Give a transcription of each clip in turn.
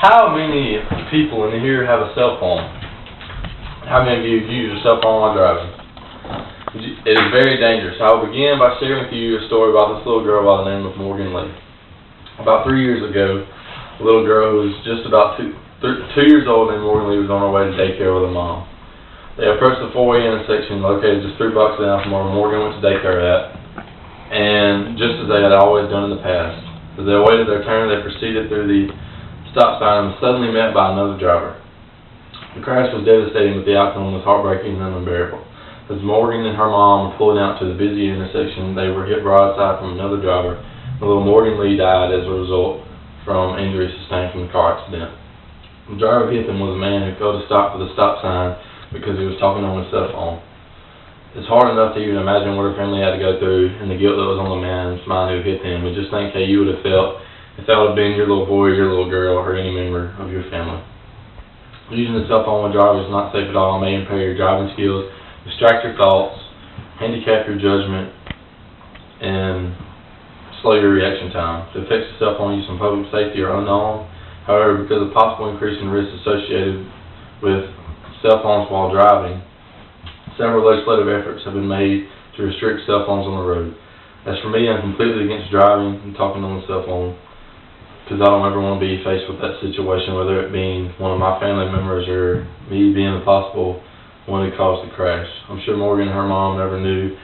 How many people in here have a cell phone? How many of you use a cell phone while driving? It is very dangerous. I will begin by sharing with you a story about this little girl by the name of Morgan Lee. About 3 years ago, a little girl who was just about 2 years old named Morgan Lee was on her way to daycare with her mom. They approached the four-way intersection located just 3 blocks down from where Morgan went to daycare at, and just as they had always done in the past. As they awaited their turn, they proceeded through the stop sign and was suddenly met by another driver. The crash was devastating, but the outcome was heartbreaking and unbearable. As Morgan and her mom were pulling out to the busy intersection, they were hit broadside from another driver, and little Morgan Lee died as a result from injuries sustained from the car accident. The driver who hit them was a man who failed to stop for the stop sign because he was talking on his cell phone. It's hard enough to even imagine what her family had to go through and the guilt that was on the man's mind who hit them, but just think how you would have felt if that would have been your little boy, your little girl, or any member of your family. Using the cell phone while driving is not safe at all. It may impair your driving skills, distract your thoughts, handicap your judgment, and slow your reaction time. The effects of cell phone use on public safety are unknown. However, because of possible increase in risk associated with cell phones while driving, several legislative efforts have been made to restrict cell phones on the road. As for me, I'm completely against driving and talking on the cell phone, because I don't ever want to be faced with that situation, whether it being one of my family members or me being the possible one who caused the crash. I'm sure Morgan and her mom never knew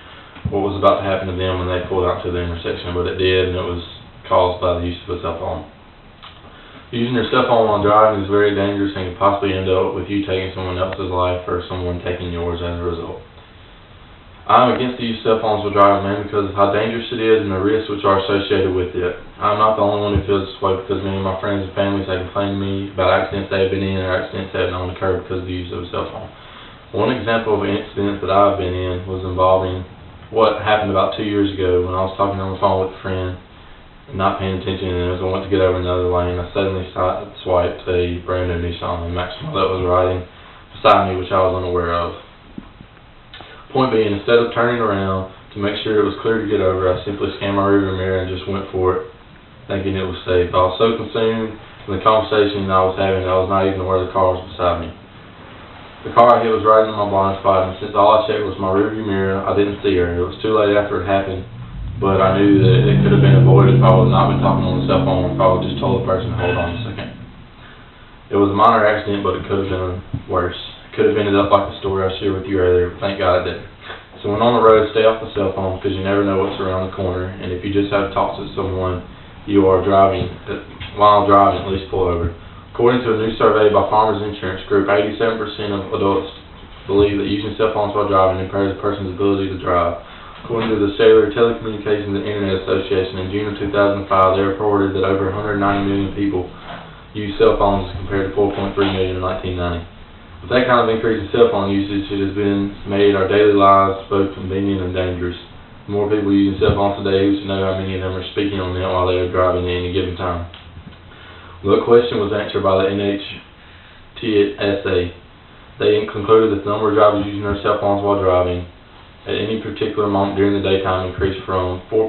what was about to happen to them when they pulled out to the intersection, but it did, and it was caused by the use of a cell phone. Using your cell phone while driving is very dangerous and can possibly end up with you taking someone else's life or someone taking yours as a result. I'm against the use of cell phones while driving, mainly because of how dangerous it is and the risks which are associated with it. I'm not the only one who feels this way, because many of my friends and families have complained to me about accidents they have been in or accidents that have been on the curb because of the use of a cell phone. One example of an incident that I've been in was involving what happened about 2 years ago when I was talking on the phone with a friend and not paying attention, and as I went to get over another lane, I suddenly swiped a brand new Nissan Maxima that was riding beside me, which I was unaware of. Point being, instead of turning around to make sure it was clear to get over, I simply scanned my rearview mirror and just went for it, thinking it was safe. I was so consumed in the conversation I was having that I was not even aware the car was beside me. The car I hit was right in my blind spot, and since all I checked was my rearview mirror, I didn't see her. It was too late after it happened, but I knew that it could have been avoided if I would not been talking on the cell phone, if I would just told the person, hold on a second. It was a minor accident, but it could have been worse. Could have ended up like the story I shared with you earlier, but thank God it didn't. So when on the road, stay off the cell phone, because you never know what's around the corner, and if you just have to talk to someone you are driving, while driving, at least pull over. According to a new survey by Farmers Insurance Group, 87% of adults believe that using cell phones while driving impairs a person's ability to drive. According to the Cellular Telecommunications and Internet Association, in June of 2005, they reported that over 190 million people use cell phones compared to 4.3 million in 1990. With that kind of increase in cell phone usage, it has been made our daily lives both convenient and dangerous. The more people using cell phones today, who should know how many of them are speaking on them while they are driving at any given time. The question was answered by the NHTSA. They concluded that the number of drivers using their cell phones while driving at any particular moment during the daytime increased from 4%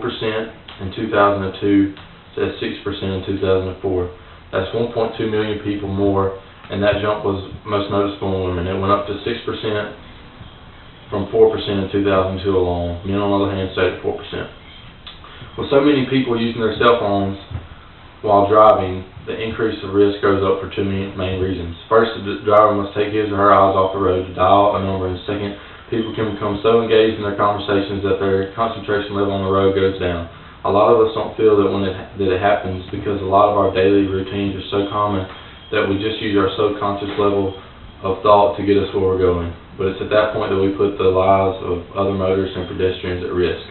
in 2002 to 6% in 2004. That's 1.2 million people more, and that jump was most noticeable in women. It went up to 6% from 4% in 2002 alone. Men, on the other hand, stayed at 4%. With so many people using their cell phones while driving, the increase of risk goes up for two main reasons. First, the driver must take his or her eyes off the road to dial a number, and second, people can become so engaged in their conversations that their concentration level on the road goes down. A lot of us don't feel that it happens, because a lot of our daily routines are so common that we just use our subconscious level of thought to get us where we're going. But it's at that point that we put the lives of other motorists and pedestrians at risk.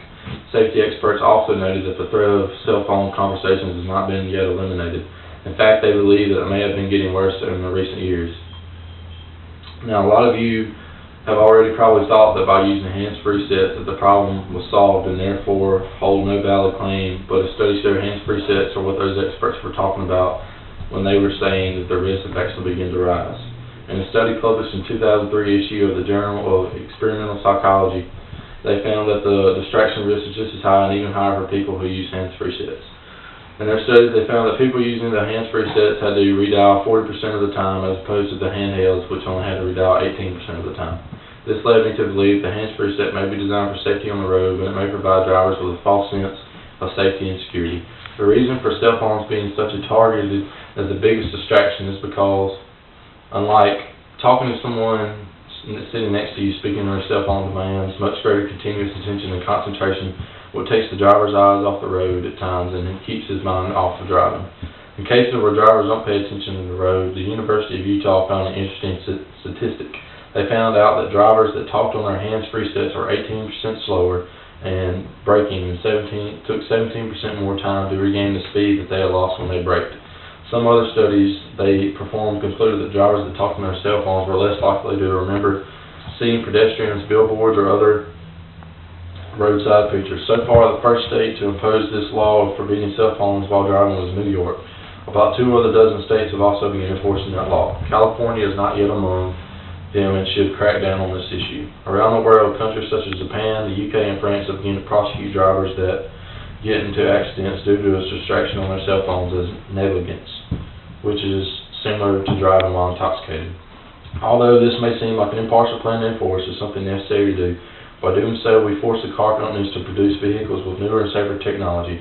Safety experts also noted that the threat of cell phone conversations has not been yet eliminated. In fact, they believe that it may have been getting worse in the recent years. Now, a lot of you have already probably thought that by using hands-free sets that the problem was solved, and therefore hold no valid claim, but a study showed hands-free sets are what those experts were talking about when they were saying that the risk of actually began to rise. In a study published in 2003 issue of the Journal of Experimental Psychology, they found that the distraction risk is just as high and even higher for people who use hands-free sets. In their studies, they found that people using the hands-free sets had to redial 40% of the time, as opposed to the handhelds, which only had to redial 18% of the time. This led me to believe the hands-free set may be designed for safety on the road, but it may provide drivers with a false sense of safety and security. The reason for cell phones being such a targeted as the biggest distraction is because, unlike talking to someone sitting next to you speaking on their cell phone, demands much greater continuous attention and concentration, what takes the driver's eyes off the road at times and keeps his mind off of driving. In cases where drivers don't pay attention to the road, the University of Utah found an interesting statistic. They found out that drivers that talked on their hands-free sets were 18% slower and braking, and took 17% more time to regain the speed that they had lost when they braked. Some other studies they performed concluded that drivers that talked on their cell phones were less likely to remember seeing pedestrians, billboards, or other roadside features. So far, the first state to impose this law of forbidding cell phones while driving was New York. About 2 other dozen states have also begun enforcing that law. California is not yet among them and should crack down on this issue. Around the world, countries such as Japan, the UK, and France have begun to prosecute drivers that get into accidents due to a distraction on their cell phones as negligence, which is similar to driving while intoxicated. Although this may seem like an impartial plan to enforce, it's something necessary to do. By doing so, we force the car companies to produce vehicles with newer and safer technology.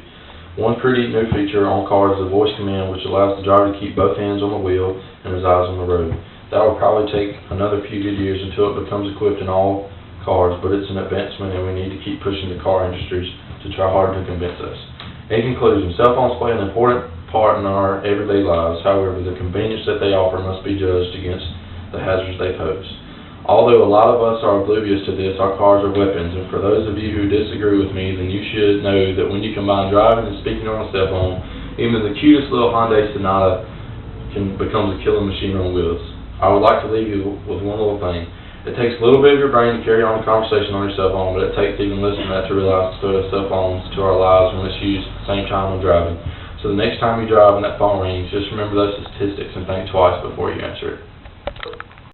One pretty new feature on cars is a voice command which allows the driver to keep both hands on the wheel and his eyes on the road. That will probably take another few good years until it becomes equipped in all cars, but it's an advancement and we need to keep pushing the car industries to try hard to convince us. In conclusion, cell phones play an important part in our everyday lives. However, the convenience that they offer must be judged against the hazards they pose. Although a lot of us are oblivious to this, our cars are weapons, and for those of you who disagree with me, then you should know that when you combine driving and speaking on a cell phone, even the cutest little Hyundai Sonata can become a killing machine on wheels. I would like to leave you with one little thing. It takes a little bit of your brain to carry on a conversation on your cell phone, but it takes even less than that to realize the threat of cell phones to our lives when it's used at the same time when driving. So the next time you drive and that phone rings, just remember those statistics and think twice before you answer it.